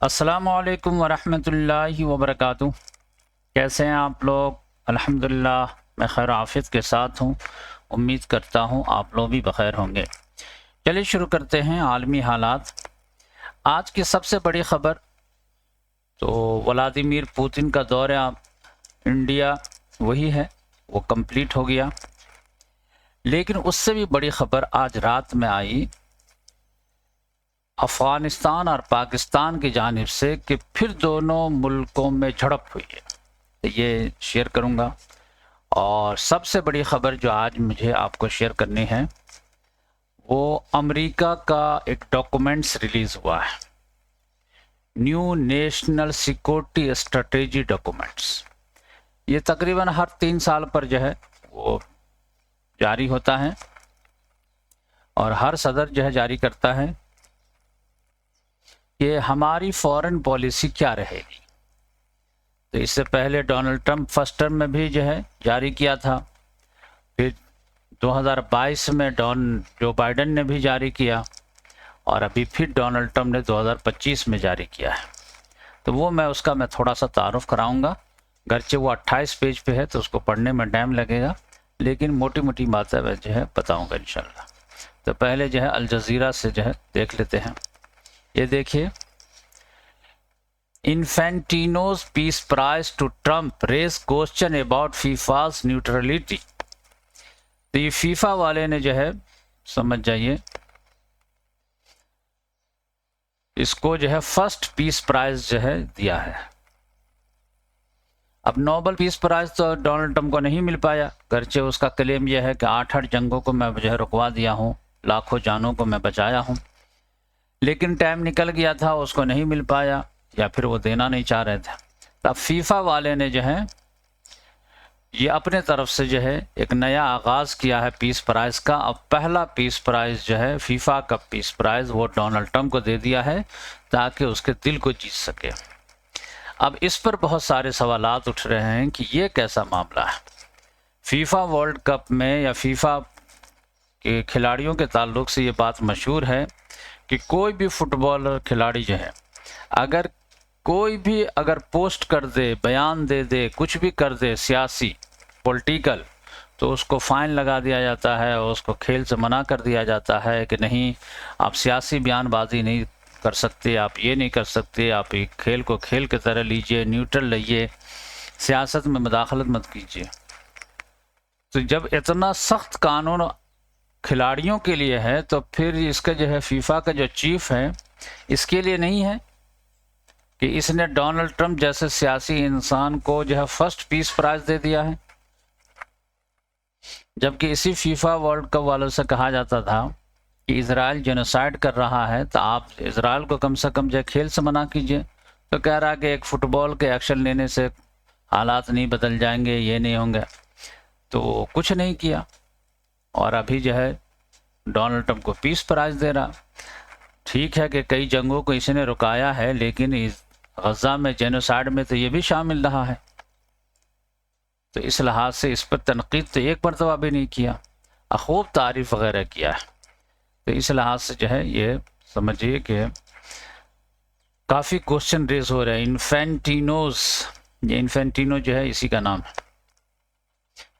अस्सलामुअलैकुम वरहमतुल्लाहि वबरकातुह। कैसे हैं आप लोग? अल्हम्दुलिल्लाह मैं खैर आफियत के साथ हूँ। उम्मीद करता हूँ आप लोग भी बखैर होंगे। चलिए शुरू करते हैं आलमी हालात। आज की सबसे बड़ी खबर तो व्लादिमीर पुतिन का दौरा इंडिया वही है, वो कंप्लीट हो गया। लेकिन उससे भी बड़ी खबर आज रात में आई अफ़गानिस्तान और पाकिस्तान की जानिब से कि फिर दोनों मुल्कों में झड़प हुई है। तो ये शेयर करूंगा। और सबसे बड़ी खबर जो आज मुझे आपको शेयर करनी है वो अमेरिका का एक डॉक्यूमेंट्स रिलीज हुआ है, new national security strategy documents. ये तकरीबन हर 3 साल पर जो है वो जारी होता है और हर सदर जो है जारी करता है कि हमारी फॉरेन पॉलिसी क्या रहेगी। तो इससे पहले डोनाल्ड ट्रंप फर्स्ट टर्म में भी जो है जारी किया था, फिर 2022 में जो बाइडेन ने भी जारी किया और अभी फिर डोनाल्ड ट्रंप ने 2025 में जारी किया है। तो वो मैं थोड़ा सा तारुफ कराऊंगा, गरचे वो 28 पेज पे है तो उसको पढ़ने में टाइम लगेगा, लेकिन मोटी मोटी बातें मैं जो है बताऊंगा इंशाल्लाह। तो पहले जो है अल जज़ीरा से जो है देख लेते हैं। ये देखिए, Infantino's peace prize to Trump raise question about FIFA's neutrality. तो ये फीफा वाले ने जो है, समझ जाइए, इसको जो है फर्स्ट पीस प्राइज जो है दिया है। अब नोबल पीस प्राइज तो डोनाल्ड ट्रंप को नहीं मिल पाया, गर्चे उसका क्लेम यह है कि 8 जंगों को मैं जो है रुकवा दिया हूँ, लाखों जानों को मैं बचाया हूँ। लेकिन टाइम निकल गया था, उसको नहीं मिल पाया या फिर वो देना नहीं चाह रहे थे। तब फीफा वाले ने जो है ये अपने तरफ से जो है एक नया आगाज किया है पीस प्राइज का। अब पहला पीस प्राइज जो है, फीफा का पीस प्राइज, वो डोनाल्ड ट्रंप को दे दिया है ताकि उसके दिल को जीत सके। अब इस पर बहुत सारे सवालात उठ रहे हैं कि ये कैसा मामला है। फीफा वर्ल्ड कप में या फीफा के खिलाड़ियों के ताल्लुक से ये बात मशहूर है कि कोई भी फुटबॉलर खिलाड़ी जो है अगर पोस्ट कर दे, बयान दे दे, कुछ भी कर दे सियासी पॉलिटिकल, तो उसको फाइन लगा दिया जाता है और उसको खेल से मना कर दिया जाता है कि नहीं, आप सियासी बयानबाजी नहीं कर सकते, आप ये नहीं कर सकते, आप एक खेल को खेल की तरह लीजिए, न्यूट्रल रहिए, सियासत में मुदाखलत मत कीजिए। तो जब इतना सख्त कानून खिलाड़ियों के लिए है तो फिर इसका जो है फीफा का जो चीफ है इसके लिए नहीं है कि इसने डोनाल्ड ट्रंप जैसे सियासी इंसान को जो है फर्स्ट पीस प्राइज दे दिया है। जबकि इसी फीफा वर्ल्ड कप वालों से कहा जाता था कि इजराइल जेनोसाइड कर रहा है तो आप इजराइल को कम से कम जो खेल से मना कीजिए। तो कह रहा कि एक फुटबॉल के एक्शन लेने से हालात नहीं बदल जाएंगे, ये नहीं होंगे, तो कुछ नहीं किया और अभी जो है डोनाल्ड ट्रंप को पीस प्राइज दे रहा। ठीक है कि कई जंगों को इसने रुकाया है, लेकिन इस गजा में जेनोसाइड में तो ये भी शामिल रहा है। तो इस लिहाज से इस पर तनकीद तो एक मरतबा भी नहीं किया, खूब तारीफ वगैरह किया है। तो इस लिहाज से जो है ये समझिए कि काफ़ी क्वेश्चन रेज हो रहे हैं। ये इन्फेंटिनो जो है इसी का नाम है।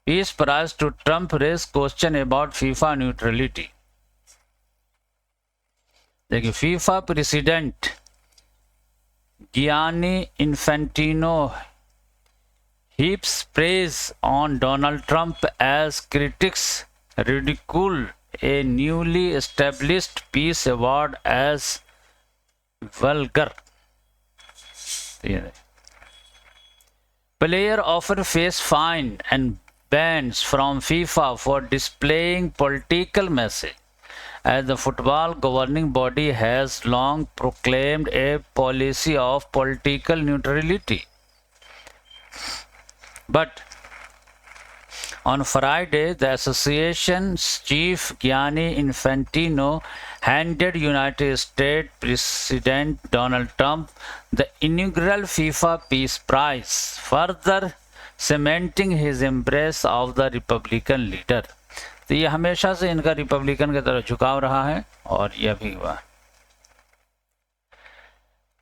Peace prize to Trump raise question about FIFA neutrality. देखिए, FIFA president Gianni Infantino heaps praise on Donald Trump as critics ridicule a newly established peace award as vulgar. Players often face fine and bans from FIFA for displaying political message, as the football governing body has long proclaimed a policy of political neutrality. But on Friday, the association's chief Gianni Infantino handed United States President Donald Trump the inaugural FIFA Peace Prize, further cementing his embrace of the Republican leader. तो ये हमेशा से इनका Republican की तरफ झुकाव रहा है और यह भी हुआ।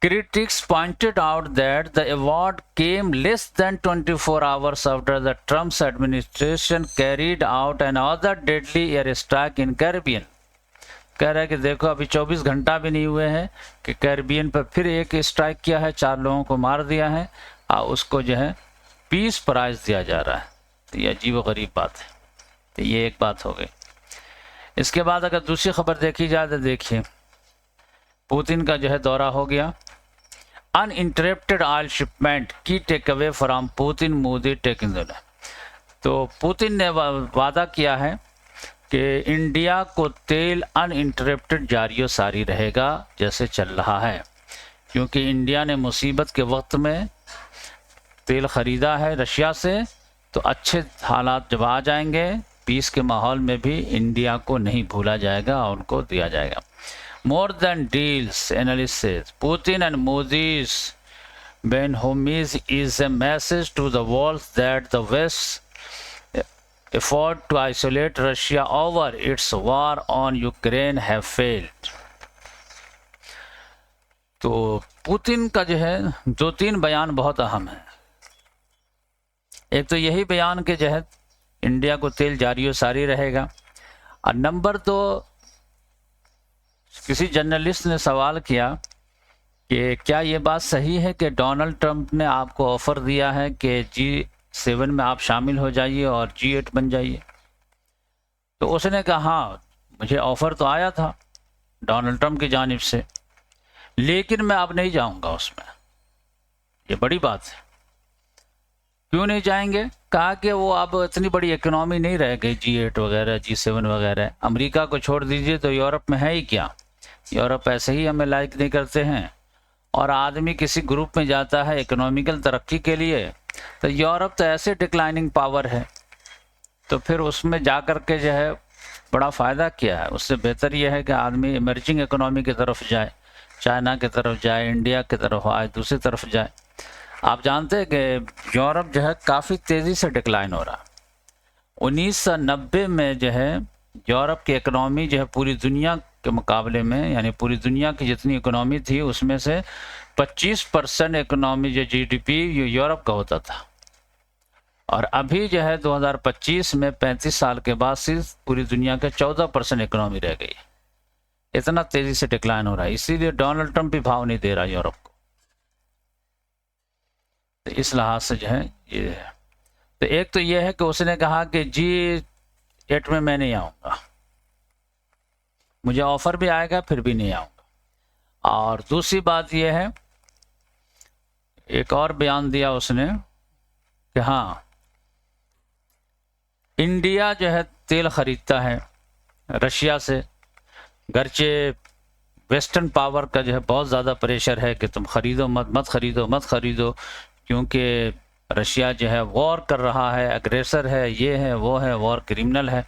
Critics pointed out that the award came less than 24 hours after the Trump's administration carried out another deadly airstrike in Caribbean. कह रहा है कि देखो अभी 24 घंटा भी नहीं हुए हैं कि कैरिबियन पर फिर एक स्ट्राइक किया है, 4 लोगों को मार दिया है और उसको जो है पीस प्राइज दिया जा रहा है। तो ये अजीब व गरीब बात है। तो ये एक बात हो गई। इसके बाद अगर दूसरी खबर देखी जाए तो देखिए, पुतिन का जो है दौरा हो गया। अनइंटरप्टेड ऑयल शिपमेंट की take away from Putin, Modi taking. तो पुतिन ने वादा किया है कि इंडिया को तेल अनइंटरप्टेड जारी व सारी रहेगा जैसे चल रहा है, क्योंकि इंडिया ने मुसीबत के वक्त में तेल ख़रीदा है रशिया से। तो अच्छे हालात जब आ जाएंगे, पीस के माहौल में भी इंडिया को नहीं भूला जाएगा और उनको दिया जाएगा। More than deals, analysts says, Putin and Modi's Ben homies is a message to the world that the West's effort to isolate Russia over its war on Ukraine have failed. तो Putin का जो है 2-3 बयान बहुत अहम है। एक तो यही बयान के जो है इंडिया को तेल जारी व सारी रहेगा, और नंबर 2, किसी जर्नलिस्ट ने सवाल किया कि क्या ये बात सही है कि डोनाल्ड ट्रंप ने आपको ऑफ़र दिया है कि G7 में आप शामिल हो जाइए और G8 बन जाइए। तो उसने कहा हाँ, मुझे ऑफ़र तो आया था डोनाल्ड ट्रंप की जानिब से, लेकिन मैं अब नहीं जाऊंगा उसमें। ये बड़ी बात है। क्यों नहीं जाएंगे? कहा कि वो अब इतनी बड़ी इकोनॉमी नहीं रह गई, G8 वगैरह, G7 वगैरह। अमेरिका को छोड़ दीजिए तो यूरोप में है ही क्या। यूरोप ऐसे ही हमें लाइक नहीं करते हैं, और आदमी किसी ग्रुप में जाता है इकोनॉमिकल तरक्की के लिए, तो यूरोप तो ऐसे डिक्लाइनिंग पावर है, तो फिर उसमें जा कर के जो है बड़ा फ़ायदा क्या है। उससे बेहतर यह है कि आदमी इमर्जिंग इकोनॉमी की तरफ जाए, चाइना की तरफ जाए, इंडिया की तरफ आए, दूसरी तरफ जाए। आप जानते हैं कि यूरोप जो है काफ़ी तेज़ी से डिक्लाइन हो रहा है। 1990 में जो है यूरोप की इकोनॉमी जो है पूरी दुनिया के मुकाबले में, यानी पूरी दुनिया की जितनी इकोनॉमी थी उसमें से 25% इकोनॉमी जो GDP यूरोप का होता था, और अभी जो है 2025 में 35 साल के बाद सिर्फ पूरी दुनिया के 14% इकोनॉमी रह गई। इतना तेज़ी से डिक्लाइन हो रहा है, इसीलिए डोनाल्ड ट्रंप भी भाव नहीं दे रहा यूरोप को। तो इस लिहाज से जो है ये है। तो एक तो ये है कि उसने कहा कि G8 में मैं नहीं आऊँगा, मुझे ऑफ़र भी आएगा फिर भी नहीं आऊँगा। और दूसरी बात यह है, एक और बयान दिया उसने कि हाँ, इंडिया जो है तेल ख़रीदता है रशिया से, गरचे वेस्टर्न पावर का जो है बहुत ज़्यादा प्रेशर है कि तुम ख़रीदो मत ख़रीदो, क्योंकि रशिया जो है वॉर कर रहा है, अग्रेसर है, ये है वो है, वॉर क्रिमिनल है।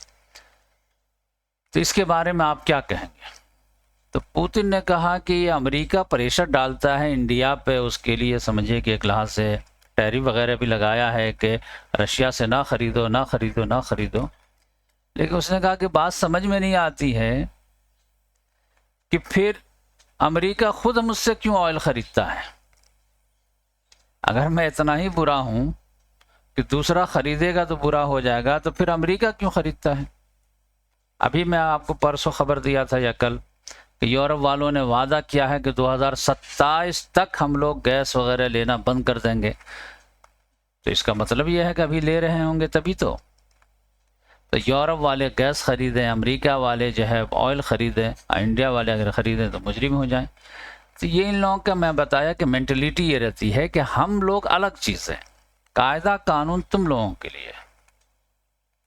तो इसके बारे में आप क्या कहेंगे? तो पुतिन ने कहा कि ये अमेरिका प्रेशर डालता है इंडिया पे, उसके लिए समझिए कि एक लिहाज से टैरिफ वगैरह भी लगाया है कि रशिया से ना ख़रीदो। लेकिन उसने कहा कि बात समझ में नहीं आती है कि फिर अमेरिका खुद मुझसे क्यों ऑयल ख़रीदता है। अगर मैं इतना ही बुरा हूँ कि दूसरा ख़रीदेगा तो बुरा हो जाएगा, तो फिर अमेरिका क्यों ख़रीदता है। अभी मैं आपको परसों ख़बर दिया था या कल कि यूरोप वालों ने वादा किया है कि 2027 तक हम लोग गैस वगैरह लेना बंद कर देंगे। तो इसका मतलब यह है कि अभी ले रहे होंगे तभी तो यूरोप वाले गैस ख़रीदें, अमेरिका वाले जो है ऑयल ख़रीदें, इंडिया वाले अगर ख़रीदें तो मुजरिम हो जाएं। तो ये इन लोगों का मैं बताया कि मेंटलिटी ये रहती है कि हम लोग अलग चीज़ हैं, कायदा कानून तुम लोगों के लिए,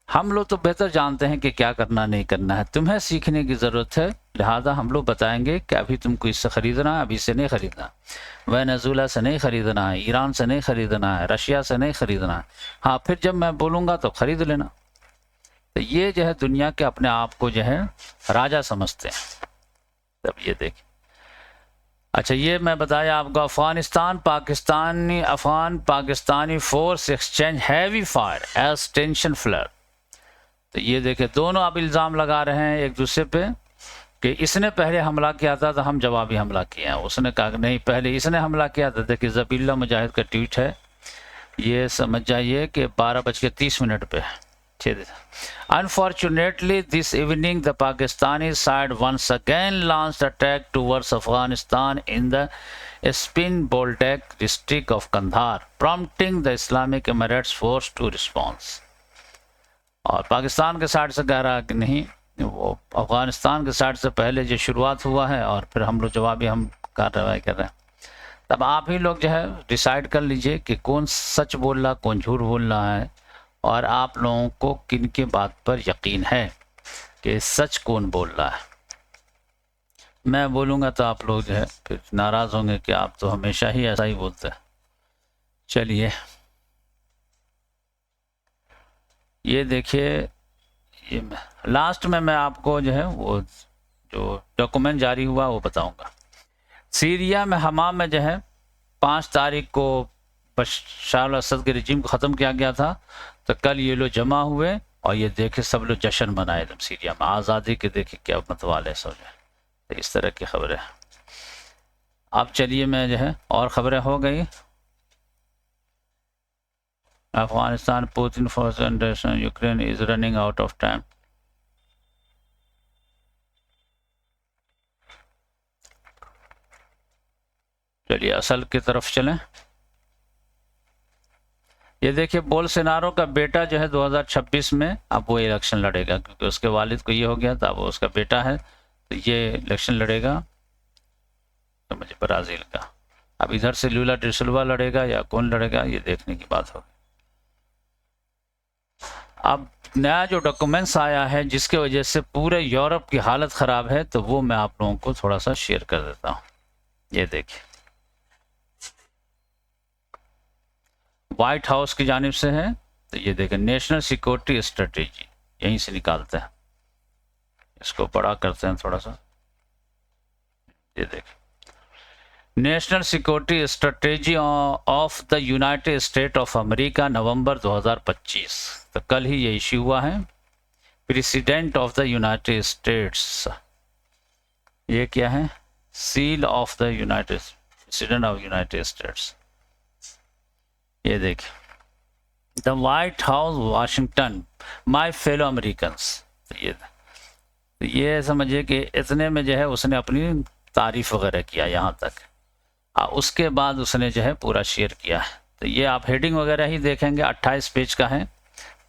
हम लोग तो बेहतर जानते हैं कि क्या करना नहीं करना है, तुम्हें सीखने की ज़रूरत है। लिहाजा हम लोग बताएंगे कि अभी तुमको इससे ख़रीदना है, अभी से नहीं ख़रीदना, वेनेजुएला से नहीं ख़रीदना है, ईरान से नहीं ख़रीदना है, रशिया से नहीं ख़रीदना है। हाँ, फिर जब मैं बोलूँगा तो ख़रीद लेना। तो ये जो है दुनिया के अपने आप को जो है राजा समझते हैं। तब ये देखिए, अच्छा ये मैं बताया आपको, Afghan Pakistani force exchange heavy fire as tension flood. तो ये देखे दोनों अब इल्ज़ाम लगा रहे हैं एक दूसरे पे कि इसने पहले हमला किया था तो हम जवाबी हमला किए हैं। उसने कहा नहीं, पहले इसने हमला किया था। देखिए ज़बीहुल्लाह मुजाहिद का ट्वीट है, ये समझ जाइए कि 12:30 पे। Unfortunately, this evening the Pakistani side once again launched attack towards Afghanistan in the Spin Boldak district of Kandahar, prompting the Islamic Emirates force to response। और पाकिस्तान के साइड से कह रहा है कि नहीं, वो अफगानिस्तान के साइड से पहले जो शुरुआत हुआ है और फिर हम लोग जवाबी हम कार्रवाई कर रहे हैं। तब आप ही लोग जो है डिसाइड कर लीजिए कि कौन सच बोल रहा, कौन झूठ बोल रहा है, और आप लोगों को किन के बात पर यकीन है कि सच कौन बोल रहा है। मैं बोलूँगा तो आप लोग जो है फिर नाराज़ होंगे कि आप तो हमेशा ही ऐसा ही बोलते हैं। चलिए ये देखिए, ये लास्ट में मैं आपको जो है वो जो डॉक्यूमेंट जारी हुआ वो बताऊंगा। सीरिया में हमा में जो है 5 तारीख को बशर असद के रिजीम को ख़त्म किया गया था। तो कल ये लोग जमा हुए और ये देखे सब लोग जश्न मनाए एकदम सीरिया में आज़ादी के। देखे क्या मतवाले सब जो है, तो इस तरह की खबरें। अब चलिए मैं जो है और ख़बरें हो गई। Afghanistan Putin force Ukraine is running out of time. चलिए असल की तरफ चलें। ये देखिए बोल्सोनारो का बेटा जो है 2026 में अब वो इलेक्शन लड़ेगा, क्योंकि उसके वालिद को ये हो गया था, अब उसका बेटा है तो ये इलेक्शन लड़ेगा तो मुझे ब्राज़ील का। अब इधर से लूला डी सिल्वा लड़ेगा या कौन लड़ेगा ये देखने की बात होगी। अब नया जो डॉक्यूमेंट्स आया है जिसके वजह से पूरे यूरोप की हालत ख़राब है, तो वो मैं आप लोगों को थोड़ा सा शेयर कर देता हूँ। ये देखिए व्हाइट हाउस की जानिब से है, तो ये देखें नेशनल सिक्योरिटी स्ट्रेटेजी, यहीं से निकालते हैं। इसको बड़ा करते हैं थोड़ा सा। ये देखें national security strategy of the United State of America November 2025। तो कल ही ये इश्यू हुआ है। President of the United States, ये क्या है, seal of the United President of United States. ये देखिए the White House Washington my fellow Americans. तो ये समझिए कि इतने में जो है उसने अपनी तारीफ वगैरह किया यहाँ तक। उसके बाद उसने जो है पूरा शेयर किया है। तो ये आप हेडिंग वगैरह ही देखेंगे, 28 पेज का है,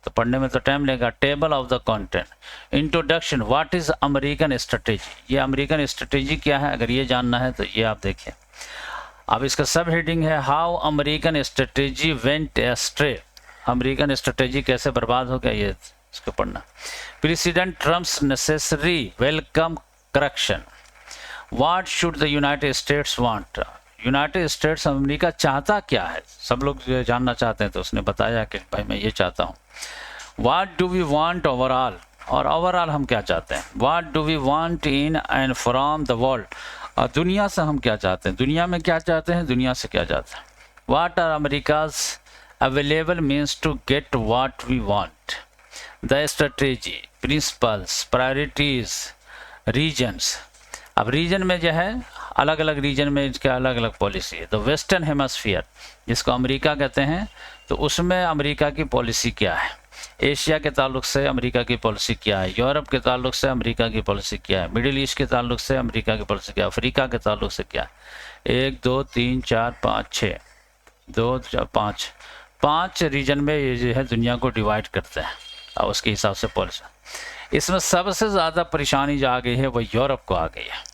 तो पढ़ने में तो टाइम लगेगा। Table of the content, introduction, what is American strategy. ये अमेरिकन स्ट्रेटेजी क्या है, अगर ये जानना है तो ये आप देखें। अब इसका सब हेडिंग है how American strategy went ashtray. American strategy कैसे बर्बाद हो गया, ये इसको पढ़ना। President Trump's necessary welcome correction, what should the United states want. United states America चाहता क्या है, सब लोग जानना चाहते हैं। तो उसने बताया कि भाई मैं ये चाहता हूँ। What do we want overall, और ओवरऑल हम क्या चाहते हैं। What do we want in and from the world, और दुनिया से हम क्या चाहते हैं, दुनिया में क्या चाहते हैं, दुनिया से क्या चाहते हैं। What are America's available means to get what we want. The strategy, principles, priorities, regions. अब रीजन में जो है अलग अलग रीजन में इसके अलग अलग पॉलिसी है। द वेस्टर्न हेमस्फीयर जिसको अमेरिका कहते हैं, तो उसमें अमेरिका की पॉलिसी क्या है। एशिया के ताल्लुक से अमेरिका की पॉलिसी क्या है। यूरोप के ताल्लुक से अमेरिका की पॉलिसी क्या है। मिडिल ईस्ट के ताल्लुक से अमेरिका की पॉलिसी क्या है। अफ्रीका के ताल्लुक से क्या है। 1 2 3 4 5 6 2 4 5 5 रीजन में ये जो है दुनिया को डिवाइड करते हैं और उसके हिसाब से पॉलिसी। इसमें सबसे ज़्यादा परेशानी जो आ गई है वो यूरोप को आ गई है।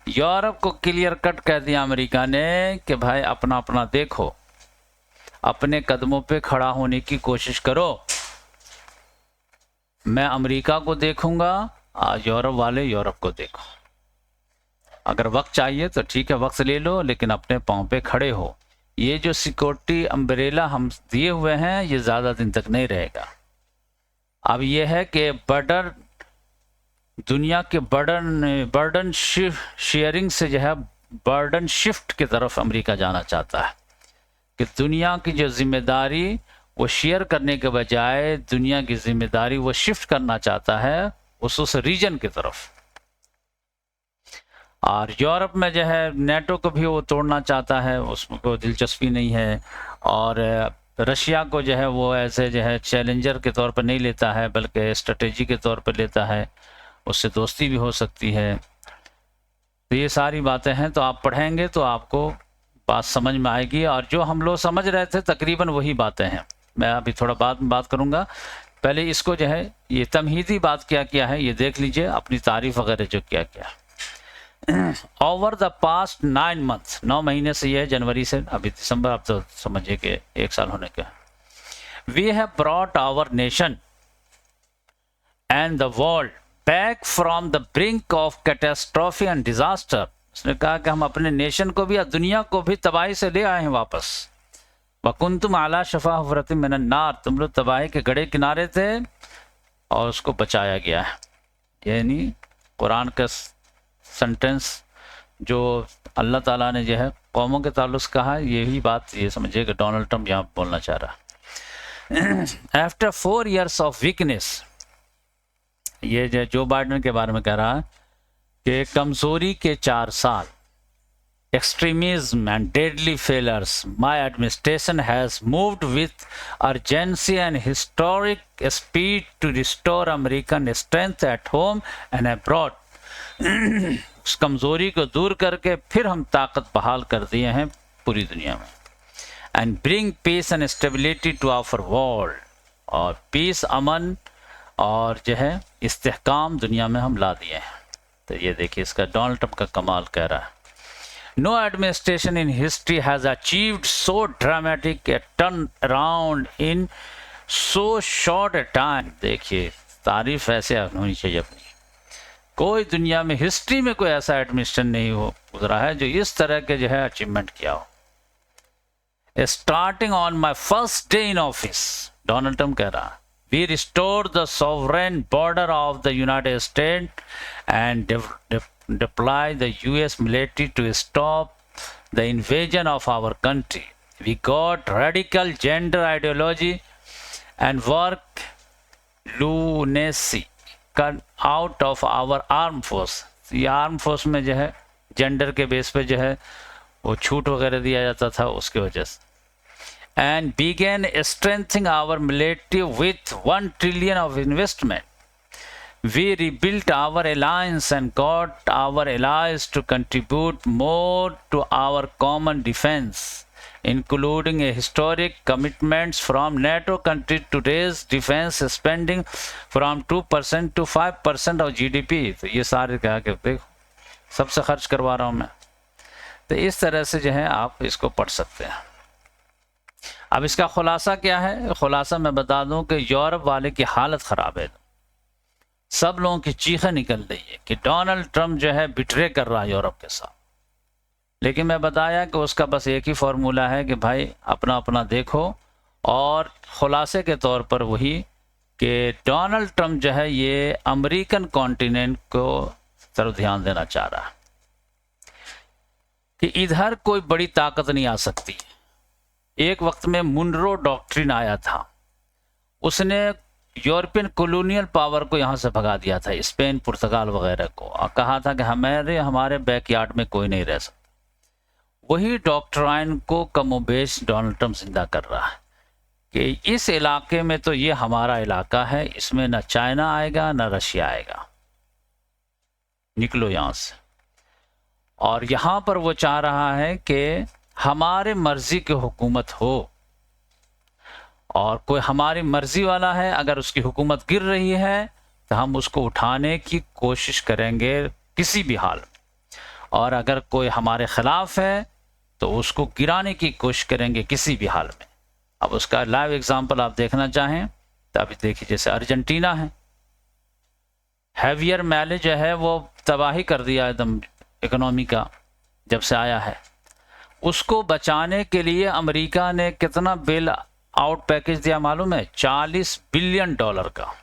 यूरोप को क्लियर कट कह दिया अमेरिका ने कि भाई अपना अपना देखो, अपने कदमों पे खड़ा होने की कोशिश करो। मैं अमेरिका को देखूंगा और यूरोप वाले यूरोप को देखो। अगर वक्त चाहिए तो ठीक है वक्त ले लो, लेकिन अपने पाँव पे खड़े हो। ये जो सिक्योरिटी अम्ब्रेला हम दिए हुए हैं ये ज़्यादा दिन तक नहीं रहेगा। अब ये है कि बर्डन, दुनिया के बर्डन शेयरिंग से जो है बर्डन शिफ्ट की तरफ अमेरिका जाना चाहता है कि दुनिया की जो जिम्मेदारी वो शेयर करने के बजाय दुनिया की जिम्मेदारी वो शिफ्ट करना चाहता है उस रीजन की तरफ। और यूरोप में जो है नेटो को भी वो तोड़ना चाहता है, उसमें कोई दिलचस्पी नहीं है। और रशिया को जो है वो ऐसे जो है चैलेंजर के तौर पर नहीं लेता है, बल्कि स्ट्रेटेजी के तौर पर लेता है, उससे दोस्ती भी हो सकती है। तो ये सारी बातें हैं, तो आप पढ़ेंगे तो आपको बात समझ में आएगी। और जो हम लोग समझ रहे थे तकरीबन वही बातें हैं। मैं अभी थोड़ा बाद में बात करूंगा, पहले इसको जो है ये तमहीदी बात क्या क्या है ये देख लीजिए, अपनी तारीफ वगैरह जो क्या क्या। ओवर द पास्ट 9 months, 9 महीने से ये है, जनवरी से अभी दिसंबर, आप तो समझिए कि 1 साल होने का। We have brought our nation and the world back from the brink of catastrophe and disaster. उसने कहा कि हम अपने नेशन को भी और दुनिया को भी तबाही से ले आए हैं वापस। वकुंतुम आला शफा हुफरतिम मिनन नार, तुम लोग तबाही के गड़े किनारे थे और उसको बचाया गया है। यानी कुरान का सेंटेंस जो अल्लाह ताला ने जो है कौमों के ताल्लुक से कहा, यही बात ये समझिए कि डोनाल्ड ट्रंप यहाँ बोलना चाह रहा। आफ्टर 4 years ऑफ वीकनेस, ये जो बाइडेन के बारे में कह रहा है कि कमजोरी के 4 साल, extremism and deadly failures, my administration has moved with urgency and historic speed to restore American strength at home and abroad. उस कमजोरी को दूर करके फिर हम ताकत बहाल कर दिए हैं पूरी दुनिया में। And bring peace and stability to our world, और पीस, अमन और जो है इस्तेहकाम दुनिया में हम ला दिए हैं। तो ये देखिए इसका डोनाल्ड ट्रंप का कमाल कह रहा है। No administration in history has achieved so dramatic a turnaround in so short a time. देखिए तारीफ ऐसे होनी चाहिए अपनी। कोई दुनिया में हिस्ट्री में कोई ऐसा एडमिनिस्ट्रेशन नहीं हो गुजरा है जो इस तरह के जो है अचीवमेंट किया हो। Starting on my first day in office, Donald Trump कह रहा, we restored the sovereign border of the United States and deploy the US military to stop the invasion of our country. We got radical gender ideology and work lunacy cut out of our armed force. ये armed force में जो है gender के base पे जो है वो छूट वगैरह दिया जाता था, उसकी वजह से। And began strengthening our military with $1 trillion of investment. We rebuilt our alliance and got our allies to contribute more to our common defense, including a historic commitments from NATO countries to raise defense spending from 2% to 5% of GDP. तो ये सारे क्या कहते हैं, सबसे खर्च करवा रहा हूँ मैं। तो इस तरह से जो है आप इसको पढ़ सकते हैं। अब इसका खुलासा क्या है? खुलासा मैं बता दूं कि यूरोप वाले की हालत ख़राब है, सब लोगों की चीखें निकल रही है कि डोनाल्ड ट्रंप जो है बिट्रे कर रहा है यूरोप के साथ। लेकिन मैं बताया कि उसका बस एक ही फार्मूला है कि भाई अपना अपना देखो, और खुलासे के तौर पर वही कि डोनाल्ड ट्रंप जो है ये अमेरिकन कॉन्टिनेंट को तरफ ध्यान देना चाह रहा है कि इधर कोई बड़ी ताकत नहीं आ सकती। एक वक्त में मुनरो डॉक्ट्रिन आया था, उसने यूरोपियन कॉलोनियल पावर को यहाँ से भगा दिया था, स्पेन, पुर्तगाल वगैरह को, और कहा था कि हमारे बैकयार्ड में कोई नहीं रह सकता। वही डॉक्ट्राइन को कमोबेश डोनाल्ड ट्रंप जिंदा कर रहा है कि इस इलाके में तो ये हमारा इलाका है, इसमें न चाइना आएगा न रशिया आएगा, निकलो यहाँ से। और यहाँ पर वो चाह रहा है कि हमारे मर्जी की हुकूमत हो, और कोई हमारी मर्जी वाला है अगर उसकी हुकूमत गिर रही है तो हम उसको उठाने की कोशिश करेंगे किसी भी हाल में, और अगर कोई हमारे खिलाफ है तो उसको गिराने की कोशिश करेंगे किसी भी हाल में। अब उसका लाइव एग्जांपल आप देखना चाहें तो अभी देखिए, जैसे अर्जेंटीना है, हैवियर मैले जो है वो तबाही कर दिया एकदम इकोनॉमी का जब से आया है। उसको बचाने के लिए अमेरिका ने कितना बेल आउट पैकेज दिया मालूम है? $40 बिलियन का,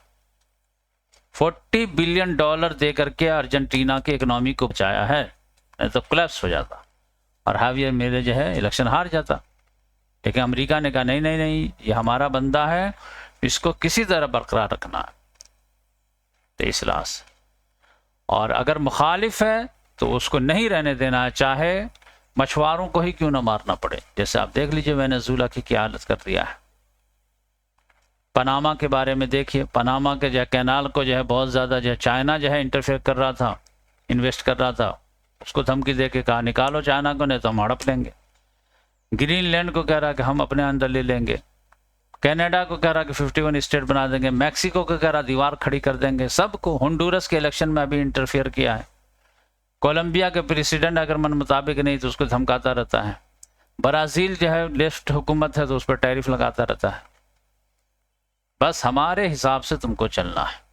$40 बिलियन दे करके अर्जेंटीना की इकोनॉमी को बचाया है, नहीं तो कोलैप्स हो जाता और हावियर मेले जो है इलेक्शन हार जाता। लेकिन अमेरिका ने कहा नहीं नहीं नहीं, ये हमारा बंदा है, इसको किसी तरह बरकरार रखना है। तो इस लिहाज से, और अगर मुखालिफ है तो उसको नहीं रहने देना है, चाहे मछुआरों को ही क्यों ना मारना पड़े। जैसे आप देख लीजिए वेनेजुएला की क्या हालत कर दिया है। पनामा के बारे में देखिए, पनामा के जो है कैनाल को जो है बहुत ज़्यादा जो है चाइना जो है इंटरफेयर कर रहा था, इन्वेस्ट कर रहा था। उसको धमकी दे के कहा निकालो चाइना को, नहीं तो हम हड़प लेंगे। ग्रीनलैंड को कह रहा कि हम अपने अंदर ले लेंगे। कनाडा को कह रहा कि 51 स्टेट बना देंगे। मैक्सिको को कह रहा दीवार खड़ी कर देंगे। सबको, होंडुरस के इलेक्शन में अभी इंटरफेयर किया है। कोलंबिया के प्रेसिडेंट अगर मन मुताबिक नहीं तो उसको धमकाता रहता है। ब्राज़ील जो है लेफ्ट हुकूमत है तो उस पर टैरिफ लगाता रहता है। बस हमारे हिसाब से तुमको चलना है।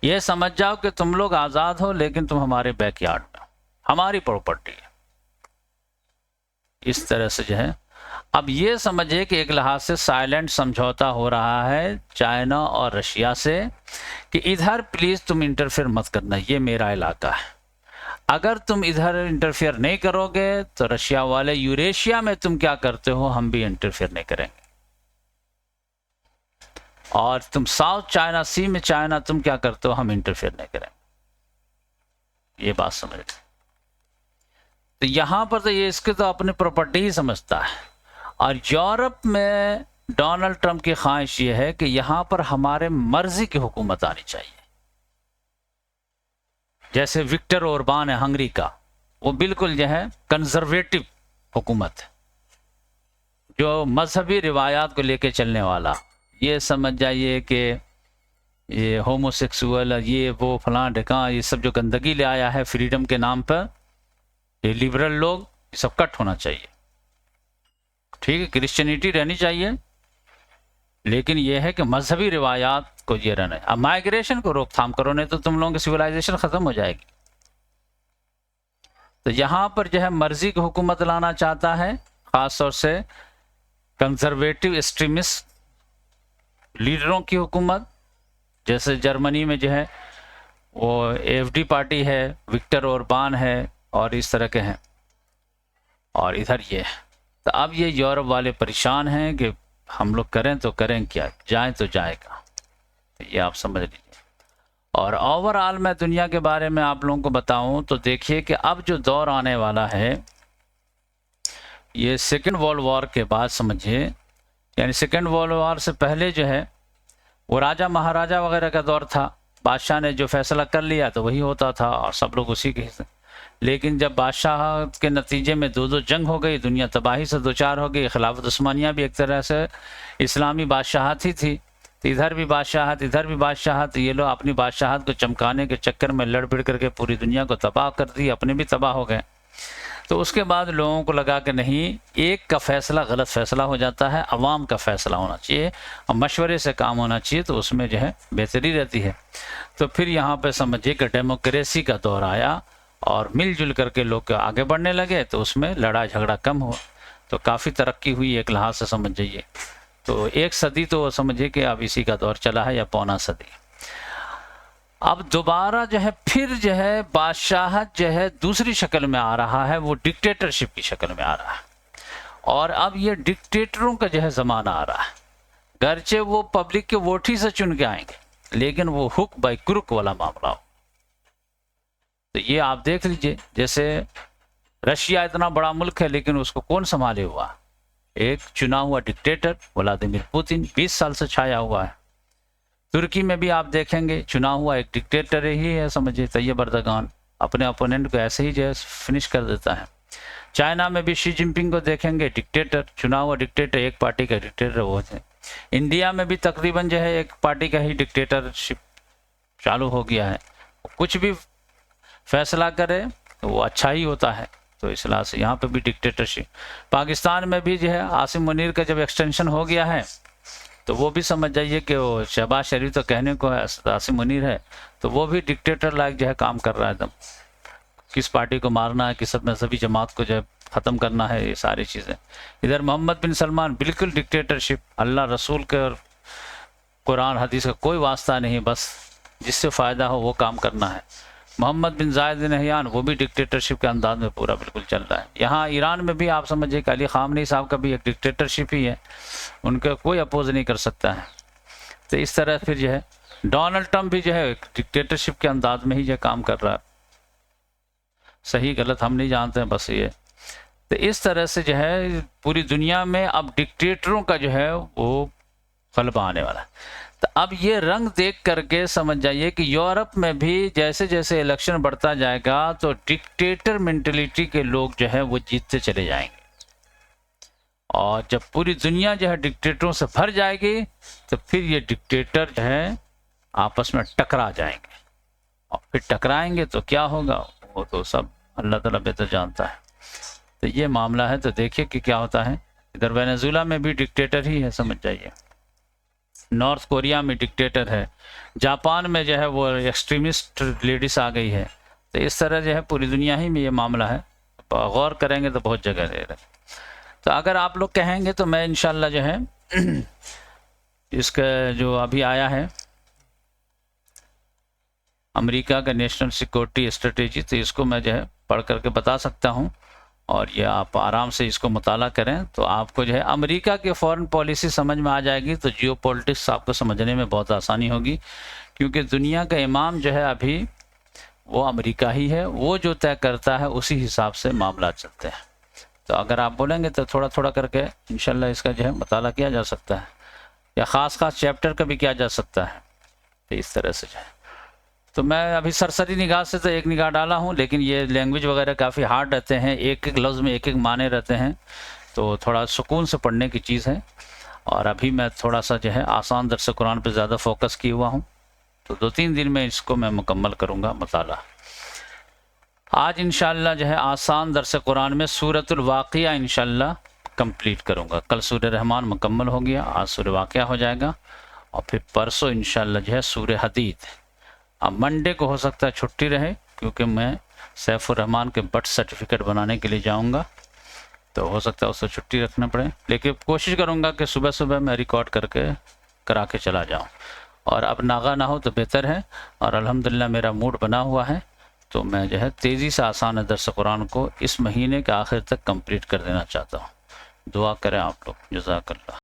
ये समझ जाओ कि तुम लोग आज़ाद हो लेकिन तुम हमारे बैकयार्ड में हो, हमारी प्रॉपर्टी है। इस तरह से जो है अब ये समझिए कि एक लिहाज से साइलेंट समझौता हो रहा है चाइना और रशिया से कि इधर प्लीज तुम इंटरफेयर मत करना, ये मेरा इलाका है। अगर तुम इधर इंटरफेयर नहीं करोगे तो रशिया वाले यूरेशिया में तुम क्या करते हो हम भी इंटरफेयर नहीं करेंगे, और तुम साउथ चाइना सी में चाइना तुम क्या करते हो हम इंटरफेयर नहीं करेंगे। ये बात समझ। तो यहां पर तो ये इसके तो अपनी प्रॉपर्टी ही समझता है। और यूरोप में डोनाल्ड ट्रंप की ख्वाहिश ये है कि यहां पर हमारे मर्जी की हुकूमत आनी चाहिए। जैसे विक्टर ओरबान है हंगरी का, वो बिल्कुल जो है कंजर्वेटिव हुकूमत है, जो मजहबी रिवायात को लेके चलने वाला। ये समझ जाइए कि ये होमोसेक्सुअल ये वो फलां ढिकां ये सब जो गंदगी ले आया है फ्रीडम के नाम पर, ये लिबरल लोग ये सब कट होना चाहिए। ठीक है, क्रिश्चियनिटी रहनी चाहिए, लेकिन यह है कि मजहबी रिवायात को ये रहना है। अब माइग्रेशन को रोकथाम करो, नहीं तो तुम लोगों की सिविलाइजेशन खत्म हो जाएगी। तो यहां पर जो है मर्जी की हुकूमत लाना चाहता है, खासतौर से कंजर्वेटिव एक्सट्रीमिस्ट लीडरों की हुकूमत। जैसे जर्मनी में जो है वो AfD पार्टी है, विक्टर ओरबान है और इस तरह के हैं, और इधर ये है। तो अब ये यूरोप वाले परेशान हैं कि हम लोग करें तो करें क्या, जाएं तो जाएगा। तो ये आप समझ लीजिए। और ओवरऑल मैं दुनिया के बारे में आप लोगों को बताऊं तो देखिए कि अब जो दौर आने वाला है ये सेकेंड वर्ल्ड वॉर के बाद समझिए, यानी सेकेंड वर्ल्ड वॉर से पहले जो है वो राजा महाराजा वगैरह का दौर था। बादशाह ने जो फैसला कर लिया तो वही होता था और सब लोग उसी के हिस्से। लेकिन जब बादशाह के नतीजे में दो जंग हो गई, दुनिया तबाही से दो चार हो गई। खिलाफत उस्मानिया भी एक तरह से इस्लामी बादशाहत ही थी, तो इधर भी बादशाहत इधर भी बादशाहत। ये लोग अपनी बादशाहत को चमकाने के चक्कर में लड़ भिड़ करके पूरी दुनिया को तबाह कर दी, अपने भी तबाह हो गए। तो उसके बाद लोगों को लगा कि नहीं, एक का फैसला गलत फैसला हो जाता है, अवाम का फैसला होना चाहिए और मशवरे से काम होना चाहिए, तो उसमें जो है बेहतरी रहती है। तो फिर यहाँ पे समझिए कि डेमोक्रेसी का दौर आया और मिलजुल करके लोग आगे बढ़ने लगे, तो उसमें लड़ाई झगड़ा कम हुआ, तो काफ़ी तरक्की हुई एक लिहाज से समझ जाइए। तो एक सदी तो समझिए कि अब इसी का दौर चला है, या पौना सदी। अब दोबारा जो है फिर जो है बादशाहत जो है दूसरी शक्ल में आ रहा है, वो डिक्टेटरशिप की शक्ल में आ रहा है। और अब ये डिक्टेटरों का जो है ज़माना आ रहा है। गरचे वो पब्लिक के वोट ही से चुन के आएंगे, लेकिन वो हुक बाई क्रुक वाला मामला हो। तो ये आप देख लीजिए, जैसे रशिया इतना बड़ा मुल्क है लेकिन उसको कौन संभाले हुआ, एक चुना हुआ डिक्टेटर व्लादिमीर पुतिन 20 साल से छाया हुआ है। तुर्की में भी आप देखेंगे चुना हुआ एक डिक्टेटर ही है, समझिए तैयब अर्दगान, अपने अपोनेंट को ऐसे ही जो है फिनिश कर देता है। चाइना में भी शी जिनपिंग को देखेंगे, डिक्टेटर, चुना हुआ डिक्टेटर, एक पार्टी का डिक्टेटर वो है। इंडिया में भी तकरीबन जो है एक पार्टी का ही डिक्टेटरशिप चालू हो गया है, कुछ भी फैसला करे तो वो अच्छा ही होता है। तो इस लिहाज से यहाँ पे भी डिक्टेटरशिप। पाकिस्तान में भी जो है आसिम मुनीर का जब एक्सटेंशन हो गया है तो वो भी समझ जाइए कि वो शहबाज शरीफ तो कहने को है आसिम मुनीर है, तो वो भी डिक्टेटर लाइक जो है काम कर रहा है एकदम। किस पार्टी को मारना है, किस मजहबी जमात को जो है ख़त्म करना है, ये सारी चीज़ें। इधर मोहम्मद बिन सलमान बिल्कुल डिक्टेटरशिप, अल्लाह रसूल के और कुरान हदीस का कोई वास्ता नहीं, बस जिससे फ़ायदा हो वो काम करना है। मोहम्मद बिन जायद बिन नहयान वो भी डिक्टेटरशिप के अंदाज में पूरा बिल्कुल चल रहा है। यहाँ ईरान में भी आप समझिए कि अली ख़ामनेई साहब का भी एक डिक्टेटरशिप ही है, उनका कोई अपोज नहीं कर सकता है। तो इस तरह फिर जो है डोनाल्ड ट्रंप भी जो है डिक्टेटरशिप के अंदाज में ही जो काम कर रहा है। सही गलत हम नहीं जानते हैं, बस ये। तो इस तरह से जो है पूरी दुनिया में अब डिक्टेटरों का जो है वो गलबा आने वाला है। तो अब ये रंग देख करके समझ जाइए कि यूरोप में भी जैसे जैसे इलेक्शन बढ़ता जाएगा तो डिक्टेटर मेंटेलिटी के लोग जो है वो जीतते चले जाएंगे, और जब पूरी दुनिया जो है डिक्टेटरों से भर जाएगी तो फिर ये डिक्टेटर जो है आपस में टकरा जाएंगे, और फिर टकराएंगे तो क्या होगा वो तो सब अल्लाह ताला बेहतर जानता है। तो ये मामला है, तो देखिए कि क्या होता है। इधर वेनेजुला में भी डिक्टेटर ही है, समझ जाइए। नॉर्थ कोरिया में डिक्टेटर है, जापान में जो है वो एक्सट्रीमिस्ट लेडीज आ गई है। तो इस तरह जो है पूरी दुनिया ही में ये मामला है, गौर करेंगे तो बहुत जगह दे रहे। तो अगर आप लोग कहेंगे तो मैं इंशाल्लाह जो है इसका जो अभी आया है अमेरिका का नेशनल सिक्योरिटी स्ट्रेटेजी, तो इसको मैं जो है पढ़ करके बता सकता हूँ, और ये आप आराम से इसको मुताला करें तो आपको जो है अमेरिका की फॉरेन पॉलिसी समझ में आ जाएगी। तो जियो पॉलिटिक्स आपको समझने में बहुत आसानी होगी, क्योंकि दुनिया का इमाम जो है अभी वो अमेरिका ही है, वो जो तय करता है उसी हिसाब से मामला चलते हैं। तो अगर आप बोलेंगे तो थोड़ा थोड़ा करके इंशाल्लाह इसका जो है मुताला किया जा सकता है, या ख़ास चैप्टर का भी किया जा सकता है। तो इस तरह से जो है, तो मैं अभी सरसरी निगाह से तो एक निगाह डाला हूँ, लेकिन ये लैंग्वेज वगैरह काफ़ी हार्ड रहते हैं, एक एक लफ्ज़ में एक एक माने रहते हैं, तो थोड़ा सुकून से पढ़ने की चीज़ है। और अभी मैं थोड़ा सा जो है आसान दर्स कुरान पे ज़्यादा फोकस किया हुआ हूँ, तो 2-3 दिन में इसको मैं मुकम्मल करूँगा मुताला। आज इंशाल्लाह जो है आसान दर्स कुरान में सूरतुल वाक़िया इंशाल्लाह कंप्लीट करूँगा। कल सूरह रहमान मुकम्मल हो गया, आज सूरह वाक़िया हो जाएगा, और फिर परसों इंशाल्लाह जो है सूरह हदीद। अब मंडे को हो सकता है छुट्टी रहे, क्योंकि मैं सैफुर रहमान के बर्थ सर्टिफिकेट बनाने के लिए जाऊंगा, तो हो सकता है उससे छुट्टी रखना पड़े, लेकिन कोशिश करूंगा कि सुबह सुबह मैं रिकॉर्ड करके करा के चला जाऊं। और अब नागा ना हो तो बेहतर है, और अल्हम्दुलिल्लाह मेरा मूड बना हुआ है, तो मैं जो है तेज़ी से आसान दर्स कुरान को इस महीने के आखिर तक कंप्लीट कर देना चाहता हूँ। दुआ करें आप लोग, जज़ाकल्लाह।